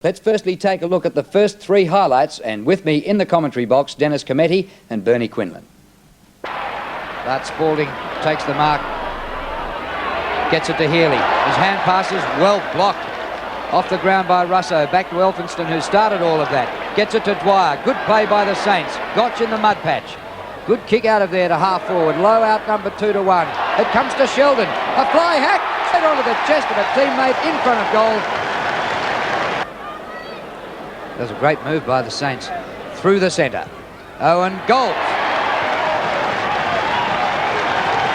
Let's firstly take a look at the first three highlights, and with me in the commentary box, Dennis Cometti and Bernie Quinlan. But Spalding takes the mark, gets it to Healy. His hand pass is well blocked. Off the ground by Russo, back to Elphinston, who started all of that. Gets it to Dwyer. Good play by the Saints. Gotch in the mud patch. Good kick out of there to half forward. Low outnumbered 2-1. It comes to Sheldon. A fly hack straight onto the chest of a teammate in front of goal. That was a great move by the Saints. Through the centre. Owen, goal.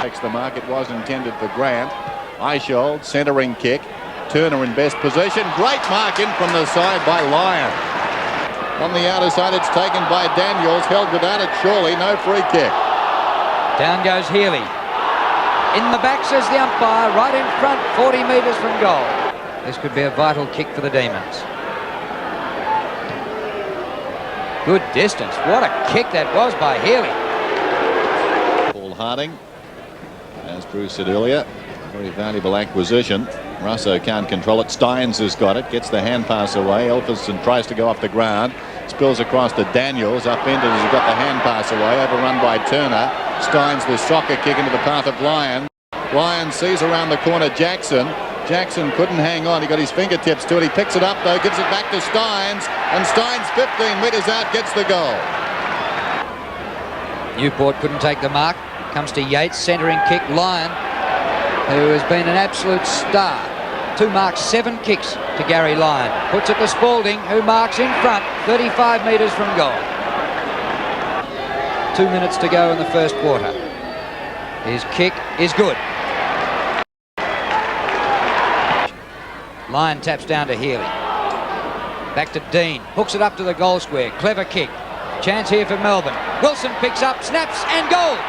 Takes the mark. It was intended for Grant. Eichhold, centering kick. Turner in best position. Great mark in from the side by Lyon. On the outer side, it's taken by Daniels. Held without it, surely. No free kick. Down goes Healy. In the back, says the umpire. Right in front, 40 metres from goal. This could be a vital kick for the Demons. Good distance. What a kick that was by Healy. Paul Harding, as Bruce said earlier, very valuable acquisition. Russo can't control it. Steins has got it. Gets the hand pass away. Elphinston tries to go off the ground. Spills across to Daniels. Upended as he got the hand pass away. Overrun by Turner. Steins the soccer kick into the path of Lyon. Lyon sees around the corner Jackson. Jackson couldn't hang on. He got his fingertips to it. He picks it up though. Gives it back to Steins. And Steins 15 metres out gets the goal. Newport couldn't take the mark. Comes to Yates. Centering kick. Lyon, who has been an absolute star. 2 marks, 7 kicks to Gary Lyon. Puts it to Spalding, who marks in front, 35 metres from goal. 2 minutes to go in the first quarter. His kick is good. Lyon taps down to Healy. Back to Dean. Hooks it up to the goal square. Clever kick. Chance here for Melbourne. Wilson picks up, snaps and goals.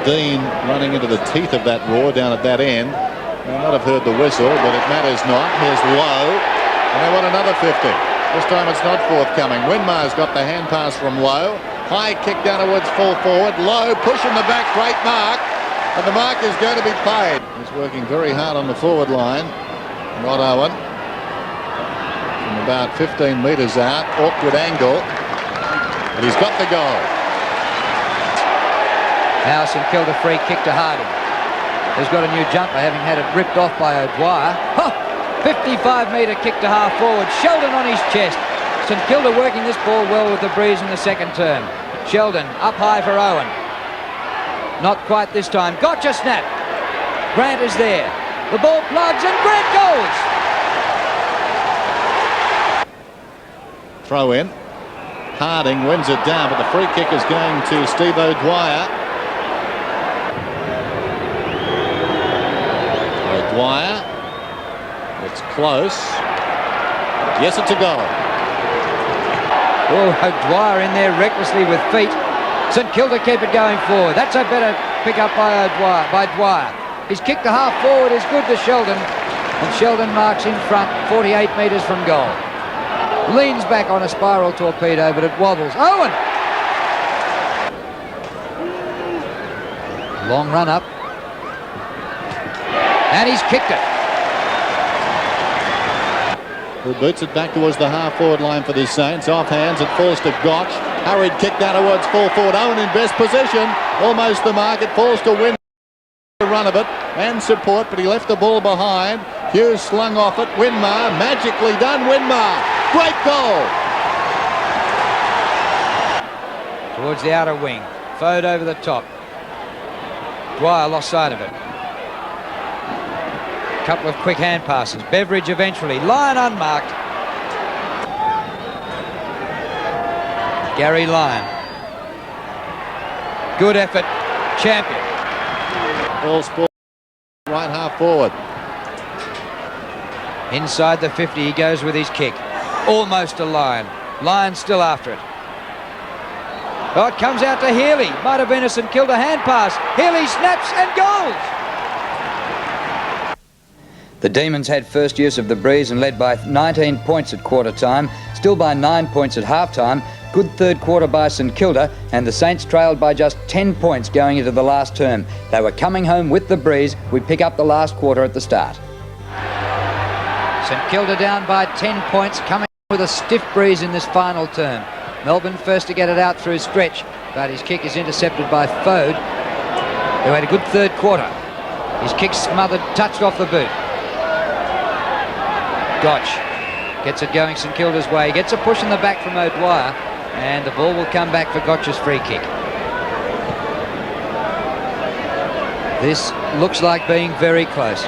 Dean running into the teeth of that roar down at that end. May not have heard the whistle, but it matters not. Here's Lowe, and they want another 50. This time it's not forthcoming. Winmar's got the hand pass from Lowe. High kick downwards, full forward. Lowe pushing the back, great mark, and the mark is going to be paid. He's working very hard on the forward line. Rod Owen from about 15 metres out, awkward angle, but he's got the goal. Now St.Kilda free kick to Harding, who's got a new jumper, having had it ripped off by O'Dwyer. 55-metre kick to half forward. Sheldon on his chest. St.Kilda working this ball well with the breeze in the second term. Sheldon up high for Owen. Not quite this time. Gotcha snap. Grant is there. The ball plugs and Grant goes. Throw in. Harding wins it down, but the free kick is going to Steve O'Dwyer. Dwyer, it's close. Yes, it's a goal. Oh, Dwyer in there recklessly with feet. St Kilda keep it going forward. That's a better pick up by Dwyer. His kick to half forward is good to Sheldon, and Sheldon marks in front, 48 metres from goal. Leans back on a spiral torpedo, but it wobbles. Owen! Long run up. And he's kicked it. Who boots it back towards the half-forward line for the Saints. Off hands, it falls to Gotch. Hurried kick down towards full forward. Owen in best position. Almost the mark. It falls to Win. The run of it and support, but he left the ball behind. Hughes slung off it. Winmar, magically done. Winmar, great goal. Towards the outer wing. Fode over the top. Dwyer lost sight of it. Couple of quick hand passes. Beveridge eventually. Lyon unmarked. Gary Lyon. Good effort. Champion. Ball sport right half forward. Inside the 50 he goes with his kick. Almost to Lyon. Lyon still after it. Oh, it comes out to Healy. Might have been a St Kilda hand pass. Healy snaps and goals. The Demons had first use of the breeze and led by 19 points at quarter time, still by 9 points at half time. Good third quarter by St Kilda, and the Saints trailed by just 10 points going into the last term. They were coming home with the breeze. We pick up the last quarter at the start. St Kilda down by 10 points, coming with a stiff breeze in this final term. Melbourne first to get it out through stretch, but his kick is intercepted by Fode, who had a good third quarter. His kick smothered, touched off the boot. Gotch gets it going St Kilda's way, gets a push in the back from O'Dwyer, and the ball will come back for Gotch's free kick. This looks like being very close,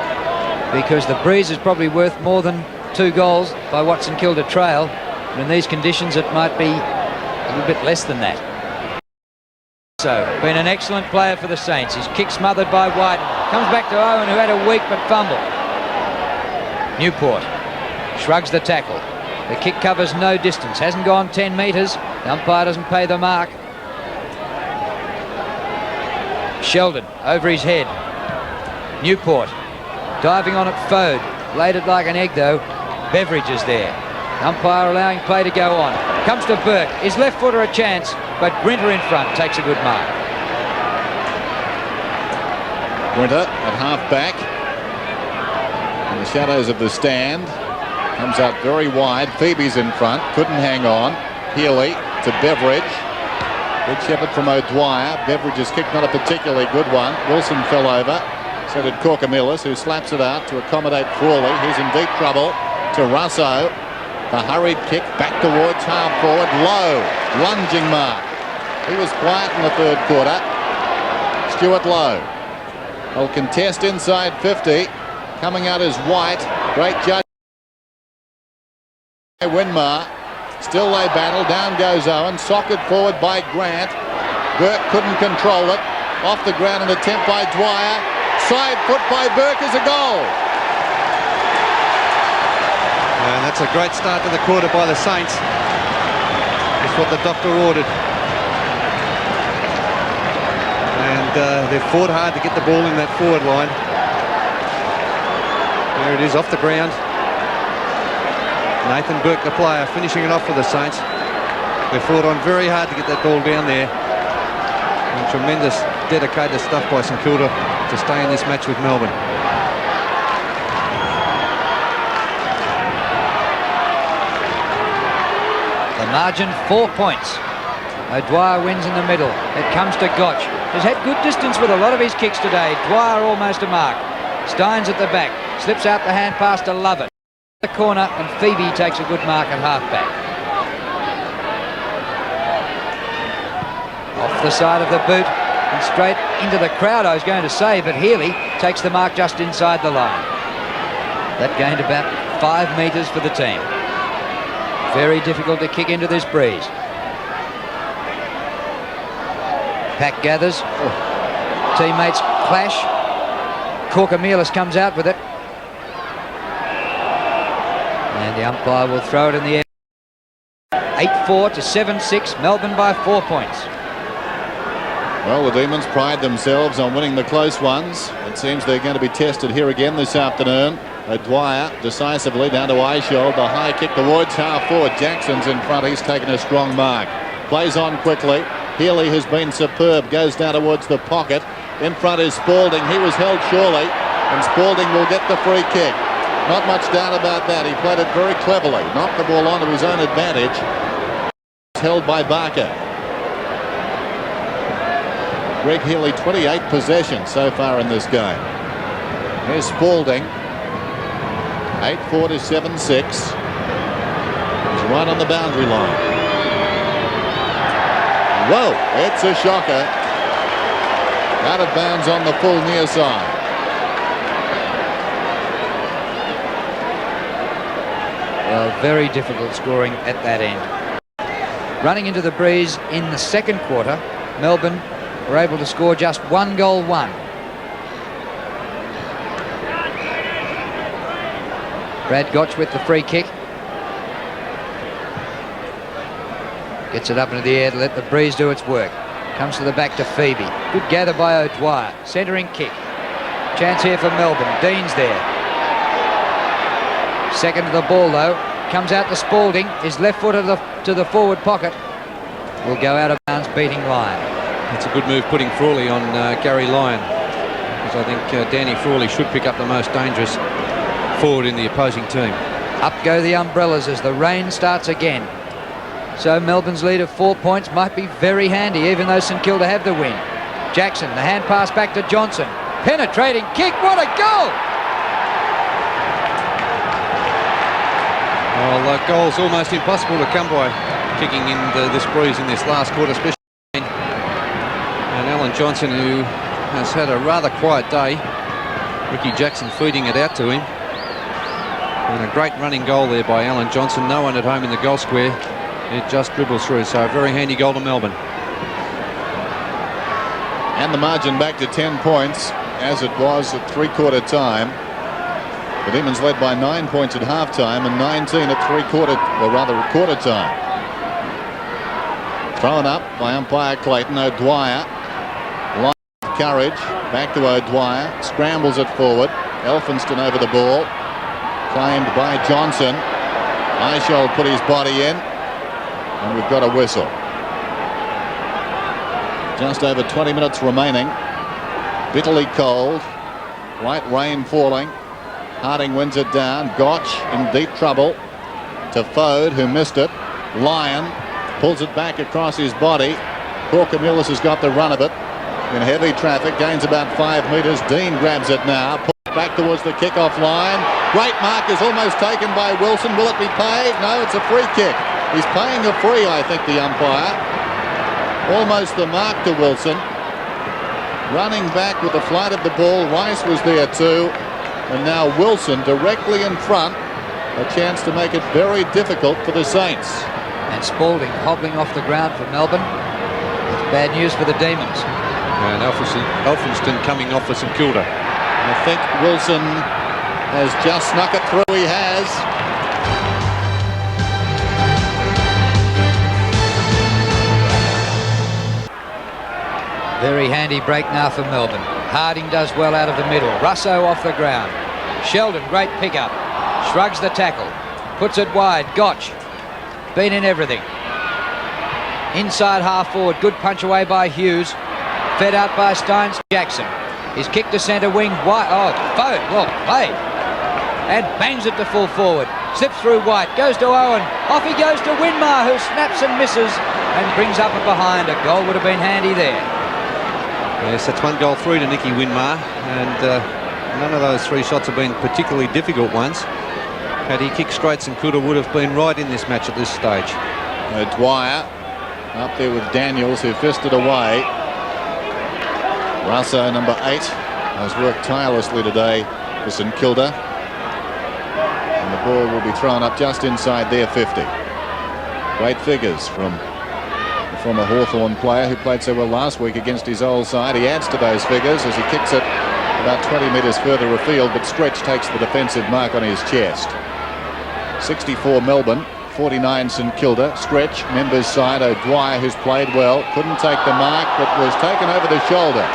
because the breeze is probably worth more than 2 goals by what St Kilda trail, and in these conditions it might be a little bit less than that. So, been an excellent player for the Saints. His kick smothered by Wyden. Comes back to Owen, who had a weak but fumble. Newport shrugs the tackle. The kick covers no distance, hasn't gone 10 metres. The umpire doesn't pay the mark. Sheldon over his head. Newport diving on at Fode. Laid it like an egg though. Beveridge is there. Umpire allowing play to go on. Comes to Burke. His left footer a chance, but Grinter in front takes a good mark. Grinter at half-back in the shadows of the stand. Comes out very wide. Phoebe's in front. Couldn't hang on. Healy to Beveridge. Good shepherd from O'Dwyer. Beveridge's kick not a particularly good one. Wilson fell over. So did Corkamillis, who slaps it out to accommodate Frawley. He's in deep trouble. To Russo. The hurried kick back towards half forward. Low. Lunging mark. He was quiet in the third quarter. Stuart Lowe will contest inside 50. Coming out is White. Great judge. Winmar. Still they battle. Down goes Owen. Socked forward by Grant. Burke couldn't control it. Off the ground, an attempt by Dwyer. Side foot by Burke is a goal. And that's a great start to the quarter by the Saints. That's what the doctor ordered. And they've fought hard to get the ball in that forward line. There it is, off the ground. Nathan Burke, the player, finishing it off for the Saints. They fought on very hard to get that ball down there. And tremendous dedicated stuff by St Kilda to stay in this match with Melbourne. The margin 4 points. O'Dwyer wins in the middle. It comes to Gotch. Has had good distance with a lot of his kicks today. Dwyer almost a mark. Steins at the back. Slips out the hand pass to Lovett. The corner, and Phoebe takes a good mark at halfback. Off the side of the boot and straight into the crowd, I was going to say, but Healy takes the mark just inside the line. That gained about 5 metres for the team. Very difficult to kick into this breeze. Pack gathers. Teammates clash. Corkamillis comes out with it. And the umpire will throw it in the air. 8-4 to 7-6. Melbourne by 4 points. Well, the Demons pride themselves on winning the close ones. It seems they're going to be tested here again this afternoon. O'Dwyer decisively down to Eichel. The high kick towards half forward. Jackson's in front. He's taken a strong mark. Plays on quickly. Healy has been superb. Goes down towards the pocket. In front is Spalding. He was held surely, and Spalding will get the free kick. Not much doubt about that. He played it very cleverly. Knocked the ball onto his own advantage. Held by Barker. Greg Healy, 28 possessions so far in this game. Here's Spalding. 8-4 to 7-6. He's right on the boundary line. Whoa, it's a shocker. Out of bounds on the full near side. Well, very difficult scoring at that end. Running into the breeze in the second quarter, Melbourne were able to score just 1 goal. Brad Gotch with the free kick. Gets it up into the air to let the breeze do its work. Comes to the back to Phoebe. Good gather by O'Dwyer. Centering kick. Chance here for Melbourne. Dean's there. Second to the ball though. Comes out to Spalding. His left foot to the forward pocket. Will go out of bounds, beating Lyon. It's a good move putting Frawley on Gary Lyon, because I think Danny Frawley should pick up the most dangerous forward in the opposing team. Up go the umbrellas as the rain starts again. So Melbourne's lead of 4 points might be very handy, even though St Kilda have the win. Jackson, the hand pass back to Johnson. Penetrating kick, what a goal! Well, the goal's almost impossible to come by, kicking into this breeze in this last quarter, especially. And Alan Johnson, who has had a rather quiet day, Ricky Jackson feeding it out to him. And a great running goal there by Alan Johnson. No one at home in the goal square. It just dribbles through, so a very handy goal to Melbourne. And the margin back to 10 points, as it was at three-quarter time. The Demons led by 9 points at half-time and 19 at quarter time. Thrown up by umpire Clayton. O'Dwyer. Line of courage. Back to O'Dwyer. Scrambles it forward. Elphinston over the ball. Claimed by Johnson. Eichel put his body in. And we've got a whistle. Just over 20 minutes remaining. Bitterly cold. Light rain falling. Harding wins it down. Gotch in deep trouble. To Fode, who missed it. Lyon pulls it back across his body. Corcomulis has got the run of it. In heavy traffic. Gains about 5 metres. Dean grabs it now. Pulls back towards the kick-off line. Great mark is almost taken by Wilson. Will it be paid? No, it's a free kick. He's paying a free, I think, the umpire. Almost the mark to Wilson. Running back with the flight of the ball. Rice was there too. And now Wilson directly in front. A chance to make it very difficult for the Saints. And Spalding hobbling off the ground for Melbourne. It's bad news for the Demons. And Elphinston coming off for St Kilda. I think Wilson has just snuck it through. He has. Very handy break now for Melbourne. Harding does well out of the middle. Russo off the ground. Sheldon, great pickup. Shrugs the tackle. Puts it wide. Gotch. Been in everything. Inside half forward. Good punch away by Hughes. Fed out by Steins. Jackson. His kick to centre wing. White. Oh, Fode. Well played. And bangs it to full forward. Slips through White. Goes to Owen. Off he goes to Winmar, who snaps and misses and brings up and behind. A goal would have been handy there. Yes, that's 1 goal through to Nicky Winmar, and none of those 3 shots have been particularly difficult ones. Had he kicked straight, St Kilda would have been right in this match at this stage. O'Dwyer up there with Daniels, who fisted away. Russo, number 8, has worked tirelessly today for St Kilda. And the ball will be thrown up just inside their 50. Great figures from a Hawthorn player who played so well last week against his old side. He adds to those figures as he kicks it about 20 metres further afield, but Stretch takes the defensive mark on his chest. 64 Melbourne, 49 St Kilda. Stretch, members side. O'Dwyer, who's played well, couldn't take the mark, but was taken over the shoulder.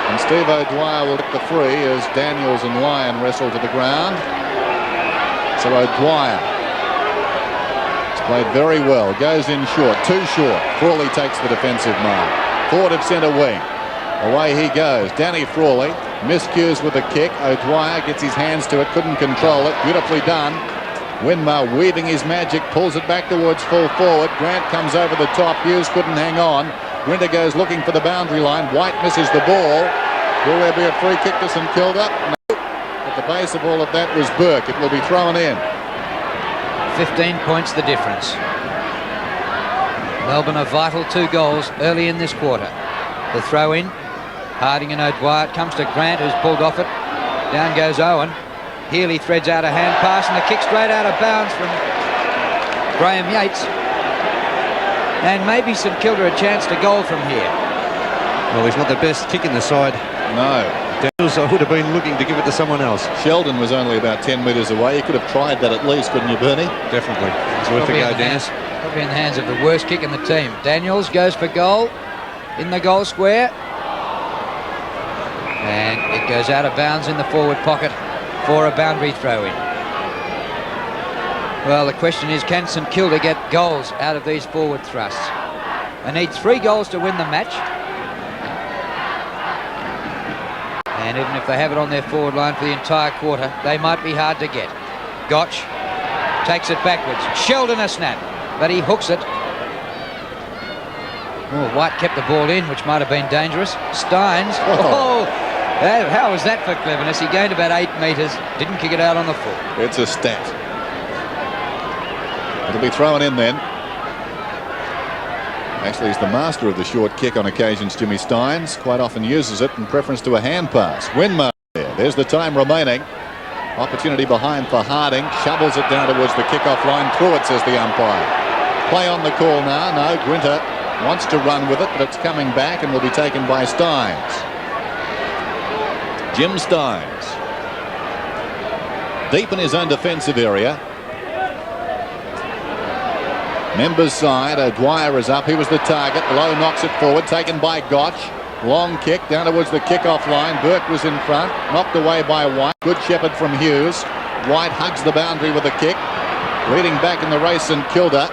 And Steve O'Dwyer will get the free as Daniels and Lyon wrestle to the ground. So O'Dwyer played very well, goes in short, too short. Frawley takes the defensive mark. Forward of centre wing. Away he goes. Danny Frawley miscues with a kick. O'Dwyer gets his hands to it, couldn't control it. Beautifully done. Winmar weaving his magic, pulls it back towards full forward. Grant comes over the top. Hughes couldn't hang on. Winter goes looking for the boundary line. White misses the ball. Will there be a free kick to St Kilda? No. At the base of all of that was Burke. It will be thrown in. 15 points the difference. Melbourne a vital 2 goals early in this quarter. The throw in. Harding and O'Dwyer. It comes to Grant, who's pulled off it. Down goes Owen. Healy threads out a hand pass and a kick straight out of bounds from Graham Yates. And maybe St Kilda a chance to goal from here. Well, he's not the best kick in the side. No. Daniels would have been looking to give it to someone else. Sheldon was only about 10 metres away. You could have tried that at least, couldn't you, Bernie? Definitely. It's worth a go, Dennis. Probably in the hands of the worst kick in the team. Daniels goes for goal in the goal square. And it goes out of bounds in the forward pocket for a boundary throw-in. Well, the question is, can St Kilda get goals out of these forward thrusts? They need 3 goals to win the match. And even if they have it on their forward line for the entire quarter, they might be hard to get. Gotch takes it backwards. Sheldon a snap, but he hooks it. Oh, White kept the ball in, which might have been dangerous. Steins. Oh, how was that for cleverness? He gained about 8 metres, didn't kick it out on the full. It's a stat. It'll be thrown in then. Actually, he's the master of the short kick on occasions, Jimmy Steins. Quite often uses it in preference to a hand pass. Winmar there. There's the time remaining. Opportunity behind for Harding. Shovels it down towards the kickoff line. Through it, says the umpire. Play on the call now. No, Grinter wants to run with it, but it's coming back and will be taken by Steins. Jim Steins. Deep in his own defensive area. Members side. O'Dwyer is up. He was the target. Lowe knocks it forward. Taken by Gotch. Long kick down towards the kickoff line. Burke was in front. Knocked away by White. Good shepherd from Hughes. White hugs the boundary with a kick. Leading back in the race, St.Kilda.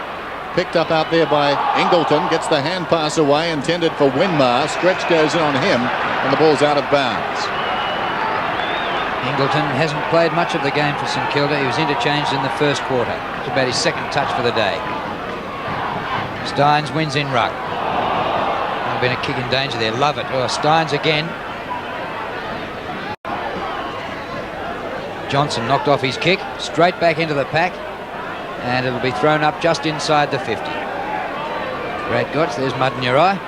Picked up out there by Ingleton. Gets the hand pass away. Intended for Winmar. Stretch goes in on him. And the ball's out of bounds. Ingleton hasn't played much of the game for St Kilda. He was interchanged in the first quarter. It's about his second touch for the day. Steins wins in ruck. Been a kick in danger there. Love it. Oh, Steins again. Johnson knocked off his kick. Straight back into the pack. And it'll be thrown up just inside the 50. Brad Gotch, there's mud in your eye.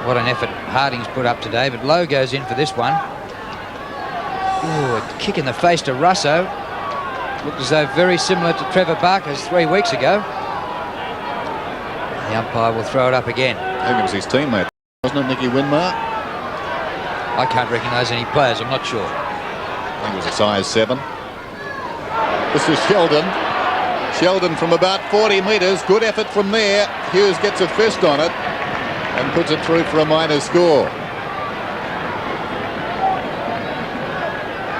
What an effort Harding's put up today, but Lowe goes in for this one. Ooh, a kick in the face to Russo. Looked as though very similar to Trevor Barker's 3 weeks ago. The umpire will throw it up again. I think it was his teammate, wasn't it, Nicky Winmar? I can't recognise any players, I'm not sure. I think it was a size 7. This is Sheldon. Sheldon from about 40 metres. Good effort from there. Hughes gets a fist on it and puts it through for a minor score.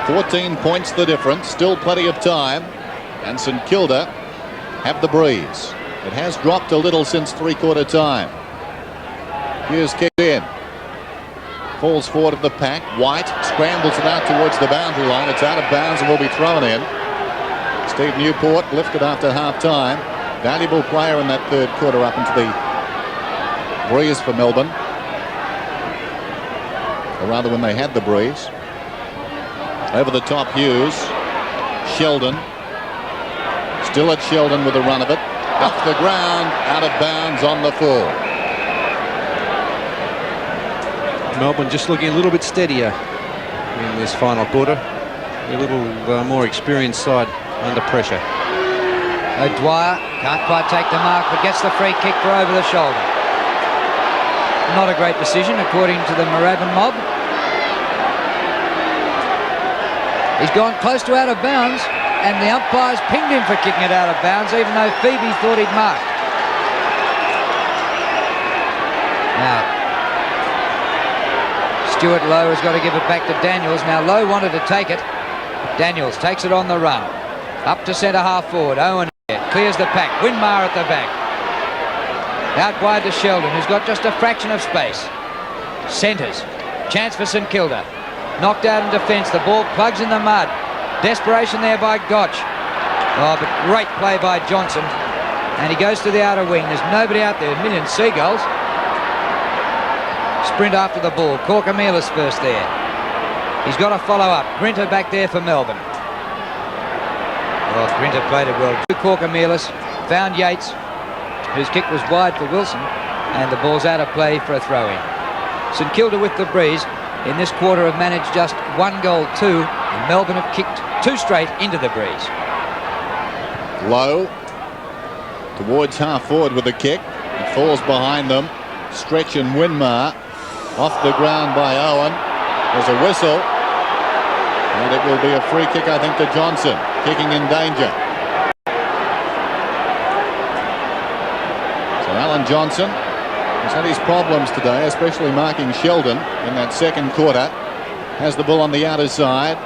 14 points the difference. Still plenty of time. And St Kilda have the breeze. It has dropped a little since three-quarter time. Hughes kicked in. Falls forward of the pack. White scrambles it out towards the boundary line. It's out of bounds and will be thrown in. Steve Newport lifted after half-time. Valuable player in that third quarter up into the breeze for Melbourne. Or rather, when they had the breeze. Over the top, Hughes. Sheldon. Still at Sheldon with a run of it. Off the ground, out of bounds on the full. Melbourne just looking a little bit steadier in this final quarter. A little more experienced side under pressure. O'Dwyer can't quite take the mark, but gets the free kick for over the shoulder. Not a great decision, according to the Moorabbin mob. He's gone close to out of bounds, and the umpire's pinged him for kicking it out of bounds, even though Phoebe thought he'd marked. Now, Stuart Lowe has got to give it back to Daniels. Now, Lowe wanted to take it. Daniels takes it on the run. Up to centre half forward. Owen clears the pack. Winmar at the back. Out wide to Sheldon, who's got just a fraction of space. Centres. Chance for St Kilda. Knocked out in defence. The ball plugs in the mud. Desperation there by Gotch. Oh, but great play by Johnson. And he goes to the outer wing. There's nobody out there. A million seagulls. Sprint after the ball. Corkamillis first there. He's got to follow up. Grinter back there for Melbourne. Oh, Grinter played it well. Corkamillis found Yates, whose kick was wide for Wilson, and the ball's out of play for a throw-in. St Kilda with the breeze. In this quarter have managed just 1 goal, 2, and Melbourne have kicked 2 straight into the breeze. Low towards half forward with the kick. It falls behind them. Stretch and Winmar off the ground by Owen. There's a whistle, and it will be a free kick, I think, to Johnson. Kicking in danger. So Alan Johnson has had his problems today, especially marking Sheldon in that second quarter. Has the ball on the outer side.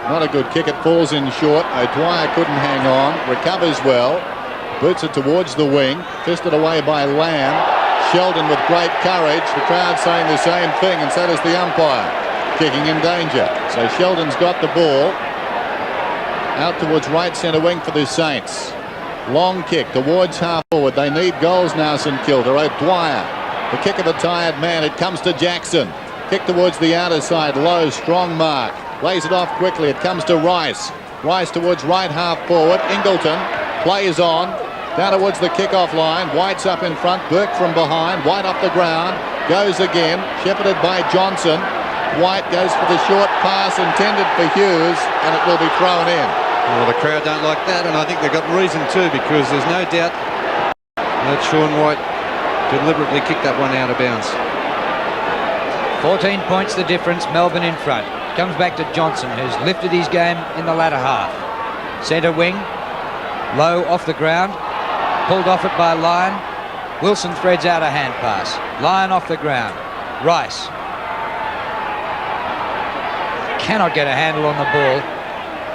Not a good kick. It falls in short. O'Dwyer couldn't hang on. Recovers well. Boots it towards the wing. Fisted away by Lamb. Sheldon with great courage. The crowd saying the same thing, and so does the umpire. Kicking in danger. So Sheldon's got the ball out towards right centre wing for the Saints. Long kick towards half forward. They need goals now, St Kilda. O'Dwyer, the kick of a tired man. It comes to Jackson. Kick towards the outer side. Low, strong mark. Lays it off quickly. It comes to Rice. Rice towards right half forward. Ingleton plays on. Down towards the kick-off line. White's up in front. Burke from behind. White off the ground. Goes again. Shepherded by Johnson. White goes for the short pass intended for Hughes, and it will be thrown in. Well, the crowd don't like that, and I think they've got reason to, because there's no doubt that Sean White deliberately kicked that one out of bounds. 14 points the difference, Melbourne in front. Comes back to Johnson, who's lifted his game in the latter half. Centre wing, low off the ground, pulled off it by Lyon. Wilson threads out a hand pass. Lyon off the ground. Rice cannot get a handle on the ball.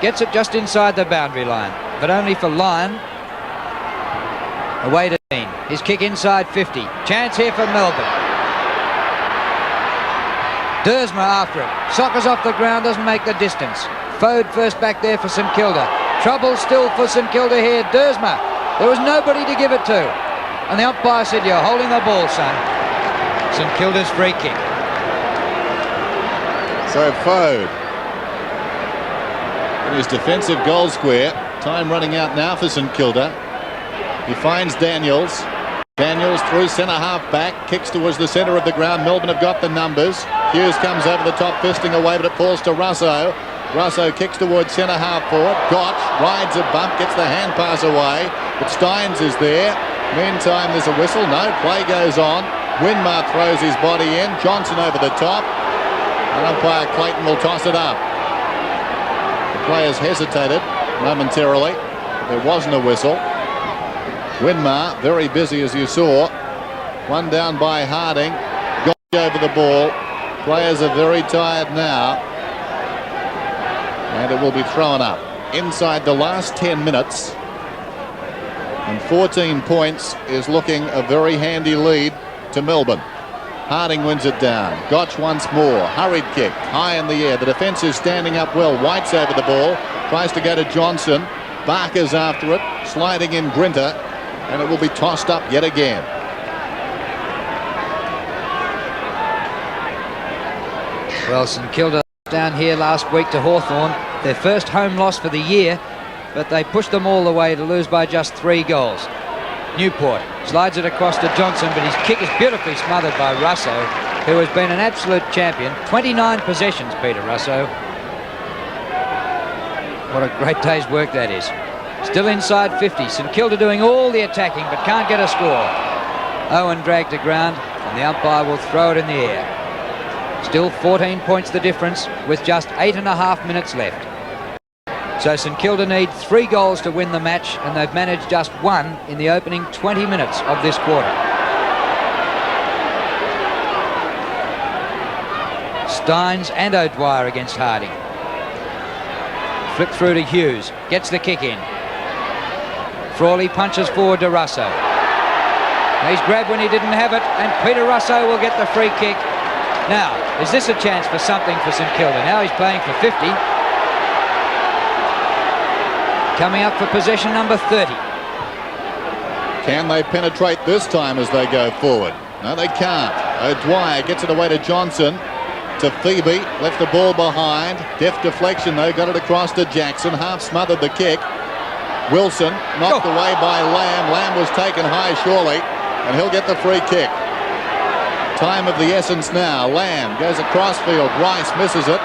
Gets it just inside the boundary line, but only for Lyon. Away to Dean. His kick inside 50. Chance here for Melbourne. Dersma after it. Sockers off the ground, doesn't make the distance. Fode first back there for St Kilda. Trouble still for St Kilda here. Dersma. There was nobody to give it to. And the umpire said, "You're holding the ball, son." St Kilda's free kick. So Fode in his defensive goal square. Time running out now for St Kilda. He finds Daniels. Daniels through centre half back. Kicks towards the centre of the ground. Melbourne have got the numbers. Hughes comes over the top, fisting away, but it falls to Russo. Russo kicks towards centre half forward. Gotch rides a bump, gets the hand pass away, but Steins is there. Meantime, there's a whistle. No, play goes on. Winmar throws his body in. Johnson over the top. And umpire Clayton will toss it up. The players hesitated momentarily. There wasn't a whistle. Winmar very busy, as you saw. One down by Harding. Got over the ball. Players are very tired now. And it will be thrown up. Inside the last 10 minutes. And 14 points is looking a very handy lead to Melbourne. Harding wins it down. Gotch once more. Hurried kick. High in the air. The defence is standing up well. White's over the ball. Tries to go to Johnson. Barker's after it. Sliding in Grinter. And it will be tossed up yet again. Well, St Kilda down here last week to Hawthorn. Their first home loss for the year, but they pushed them all the way to lose by just 3 goals. Newport slides it across to Johnson, but his kick is beautifully smothered by Russo, who has been an absolute champion. 29 possessions, Peter Russo. What a great day's work that is. Still inside 50. St Kilda doing all the attacking, but can't get a score. Owen dragged to ground, and the umpire will throw it in the air. Still 14 points the difference, with just 8.5 minutes left. So St Kilda need 3 goals to win the match, and they've managed just 1 in the opening 20 minutes of this quarter. Steins and O'Dwyer against Harding. Flip through to Hughes, gets the kick in. Frawley punches forward to Russo. He's grabbed when he didn't have it, and Peter Russo will get the free kick. Now, is this a chance for something for St Kilda? Now he's playing for 50. Coming up for possession number 30. Can they penetrate this time as they go forward? No, they can't. O'Dwyer gets it away to Johnson. To Phoebe, left the ball behind. Deft deflection though, got it across to Jackson. Half smothered the kick. Wilson knocked away by Lamb. Lamb was taken high surely, and he'll get the free kick. Time of the essence now. Lamb goes across field. Rice misses it.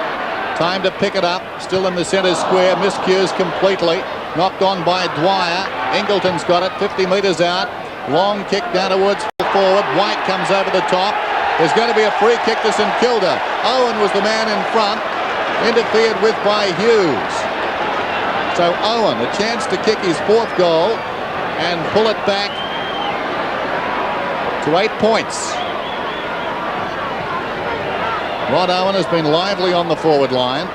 Time to pick it up. Still in the centre square. Miscues completely. Knocked on by Dwyer. Ingleton's got it. 50 metres out. Long kick down towards forward. White comes over the top. There's going to be a free kick to St Kilda. Owen was the man in front. Interfered with by Hughes. So Owen, a chance to kick his 4th goal and pull it back to 8 points. Rod Owen has been lively on the forward line.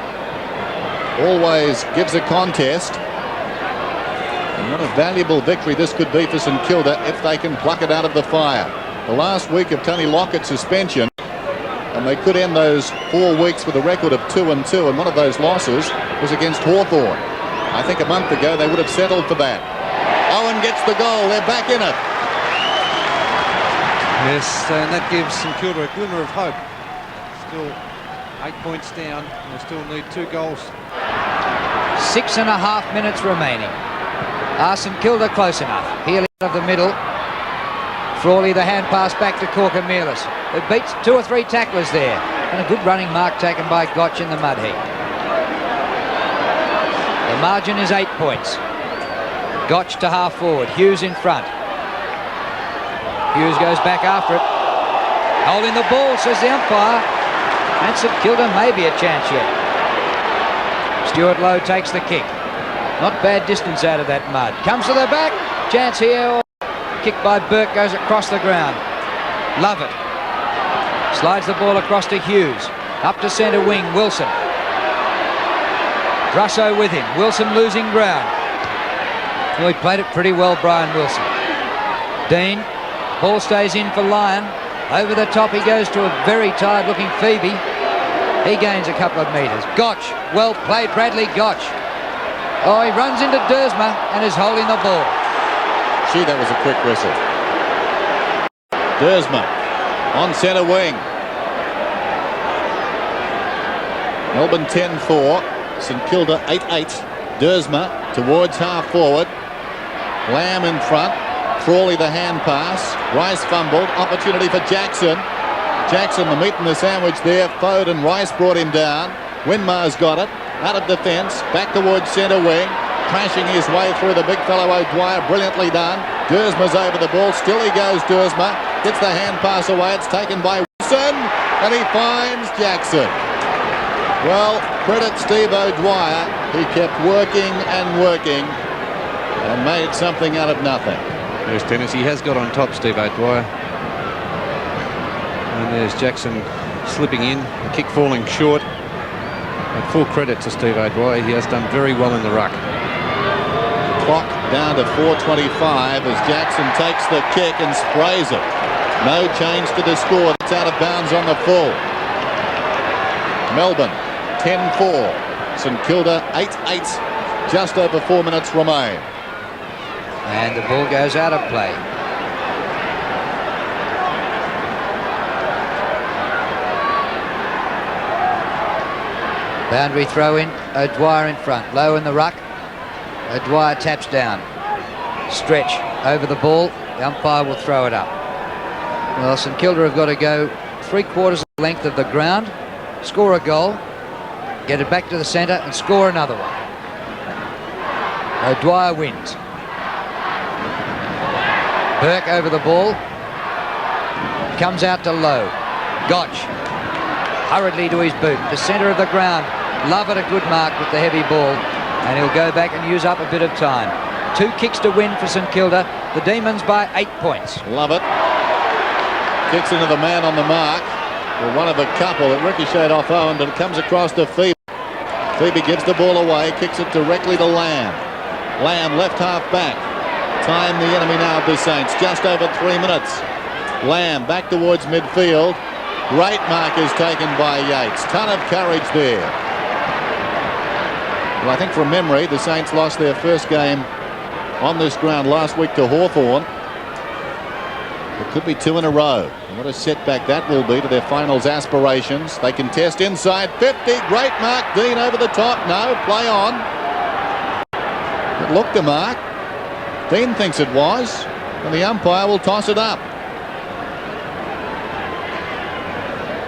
Always gives a contest. And what a valuable victory this could be for St Kilda if they can pluck it out of the fire. the last week of Tony Lockett's suspension, and they could end those 4 weeks with a record of 2-2, and one of those losses was against Hawthorn. I think a month ago they would have settled for that. Owen gets the goal. They're back in it. Yes, and that gives St Kilda a glimmer of hope. Still 8 points down, and they still need 2 goals. 6.5 minutes remaining. Are St Kilda close enough? Healy out of the middle. Frawley the hand pass back to Corker-Mealis. It beats 2 or 3 tacklers there. And a good running mark taken by Gotch in the mud heap. The margin is 8 points. Gotch to half forward. Hughes in front. Hughes goes back after it. Holding the ball, says the umpire. And St Kilda may be a chance yet. Stuart Lowe takes the kick. Not bad distance out of that mud. Comes to the back. Chance here. Kick by Burke goes across the ground. Lockett slides the ball across to Hughes. Up to centre wing, Wilson. Russo with him. Wilson losing ground. Well, he played it pretty well, Brian Wilson. Dean. Ball stays in for Lyon. Over the top he goes to a very tired-looking Phoebe. He gains a couple of metres. Gotch. Well played, Bradley Gotch. Oh, he runs into Dersma and is holding the ball. Gee, that was a quick whistle. Dersma on centre wing. Melbourne 10-4. St Kilda 8-8. Dersma towards half forward. Lamb in front. Frawley the hand pass. Rice fumbled. Opportunity for Jackson. Jackson the meat in the sandwich there. Foden, Rice brought him down. Winmar's got it. Out of defence. Back towards centre wing. Crashing his way through the big fellow O'Dwyer. Brilliantly done. Dersma's over the ball. Still he goes, Dersma. Gets the hand pass away. It's taken by Wilson. And he finds Jackson. Well, credit Steve O'Dwyer. He kept working and working and made something out of nothing. There's Dennis. He has got on top, Steve O'Dwyer. And there's Jackson slipping in. The kick falling short. And full credit to Steve O'Dwyer. He has done very well in the ruck. Clock down to 4:25 as Jackson takes the kick and sprays it. No change to the score. It's out of bounds on the full. Melbourne 10-4. St Kilda 8-8. Just over 4 minutes remain. And the ball goes out of play. Boundary throw in. O'Dwyer in front. Low in the ruck. O'Dwyer taps down. Stretch over the ball. The umpire will throw it up. Well, St Kilda have got to go 3/4 of the length of the ground, score a goal, get it back to the centre and score another one. O'Dwyer wins. Burke over the ball. Comes out to Lowe. Gotch. Hurriedly to his boot. The centre of the ground. Lockett a good mark with the heavy ball. And he'll go back and use up a bit of time. 2 kicks to win for St Kilda. The Demons by 8 points. Lockett kicks into the man on the mark. Well, one of a couple that ricocheted off Owen, but it comes across to Phoebe. Phoebe gives the ball away. Kicks it directly to Lamb. Lamb left half back. Time the enemy now of the Saints. Just over 3 minutes. Lamb back towards midfield. Great mark is taken by Yates. Ton of courage there. Well, I think from memory, the Saints lost their first game on this ground last week to Hawthorn. It could be 2 in a row. And what a setback that will be to their finals aspirations. They contest inside 50. Great mark. Dean over the top. No, play on. It looked a mark. Dean thinks it was. And the umpire will toss it up.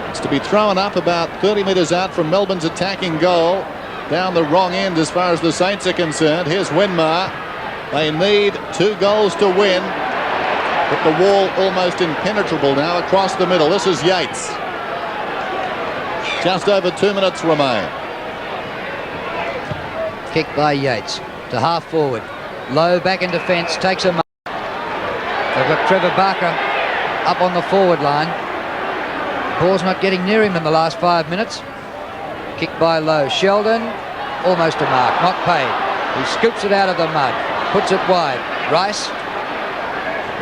It's to be thrown up about 30 metres out from Melbourne's attacking goal. Down the wrong end as far as the Saints are concerned. Here's Winmar. They need 2 goals to win. But the wall almost impenetrable now across the middle. This is Yates. Just over 2 minutes remain. Kick by Yates to half forward. Low back in defence. Takes a mark. They've got Trevor Barker up on the forward line. Ball's not getting near him in the last 5 minutes. Kick by Lowe. Sheldon, almost a mark, not paid. He scoops it out of the mud, puts it wide. Rice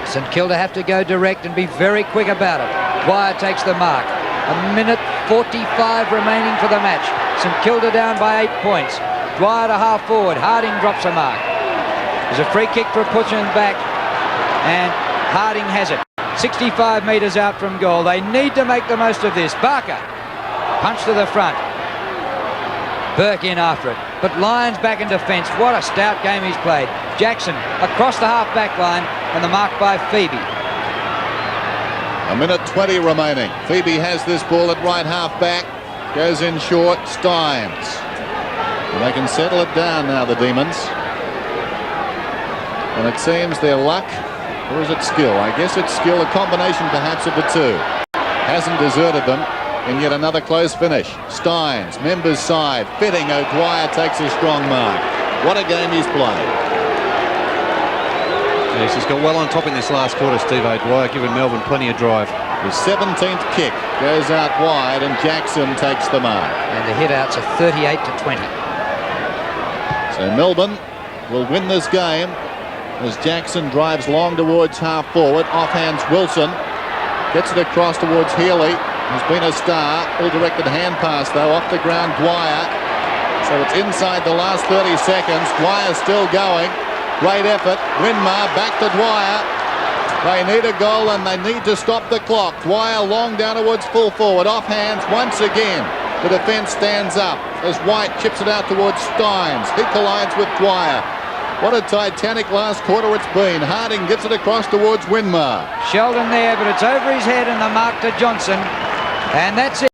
St Kilda have to go direct and be very quick about it. Dwyer takes the mark. 1:45 remaining for the match. St Kilda down by 8 points. Dwyer to half forward. Harding drops a mark. There's a free kick for pushing back, and Harding has it. 65 metres out from goal. They need to make the most of this. Barker, punch to the front. Burke in after it, but Lyons back in defence. What a stout game he's played. Jackson across the half-back line, and the mark by Phoebe. 1:20 remaining. Phoebe has this ball at right half-back. Goes in short. Steins. And they can settle it down now, the Demons. And it seems their luck, or is it skill? I guess it's skill, a combination perhaps of the two. Hasn't deserted them in yet another close finish. Steins, members side, fitting. O'Dwyer takes a strong mark. What a game he's played. Yes, he's got well on top in this last quarter, Steve O'Dwyer, giving Melbourne plenty of drive. His 17th kick goes out wide, and Jackson takes the mark. And the hit-outs are 38-20. So Melbourne will win this game as Jackson drives long towards half forward. Offhands Wilson. Gets it across towards Healy, who's been a star. Ill-directed hand pass, though, off the ground, Dwyer. So it's inside the last 30 seconds. Dwyer still going. Great effort. Winmar back to Dwyer. They need a goal and they need to stop the clock. Dwyer long down towards full forward. Off hands once again. The defence stands up as White chips it out towards Steins. He collides with Dwyer. What a titanic last quarter it's been. Harding gets it across towards Winmar. Sheldon there, but it's over his head, and the mark to Johnson. And that's it.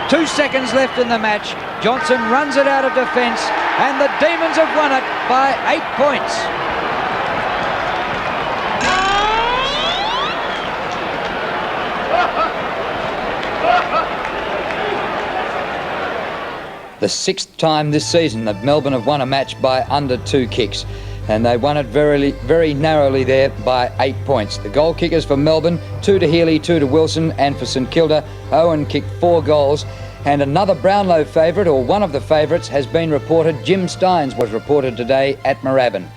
2 seconds left in the match. Johnson runs it out of defence, and the Demons have won it by 8 points. The 6th time this season that Melbourne have won a match by under 2 kicks. And they won it very narrowly there by 8 points. The goal kickers for Melbourne, 2 to Healy, 2 to Wilson, and for St Kilda, Owen kicked 4 goals. And another Brownlow favourite, or one of the favourites, has been reported. Jim Steins was reported today at Moorabbin.